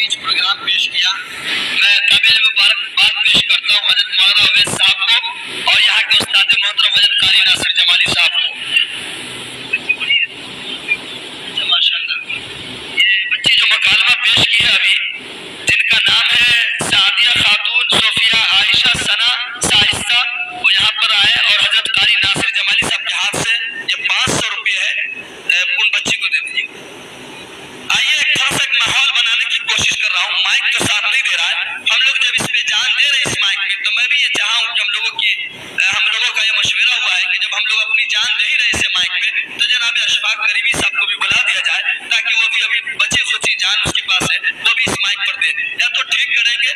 बीच programme पेश किया। मैं काबिल मुबारकबाद पेश करता हूँ हजरत मौलाना अवैस साहब को और यहाँ के उस्ताद मोहतरम हजरत कारी नासिर जमाली साहब को। माशाअल्लाह, ये बच्ची जो मकालमा पेश की है अभी, जिनका नाम है सादिया खातून सोफिया आयशा सना साइस्ता, वो यहाँ पर आए और हजरत कारी नासिर जमाली साहब के हाथ से ये 500 रुपये है उन बच्ची को दे दीजिए। आइए थोड़ा सा माहौल बनाने की कोशिश कर रहा हूँ, माइक तो साथ नहीं दे रहा है। हम लोग जब इस पे जान दे रहे हैं इस माइक में, तो मैं भी ये चाहा हूँ कि हम लोगों का ये मशवरा हुआ है कि जब हम लोग अपनी जान दे ही रहे इस माइक में, तो जनाब अशफाक गरीबी साहब को भी बुला दिया जाए ताकि वो भी अभी बची खुची जान उसके पास है वो भी इस माइक पर दे। या तो ठीक करेंगे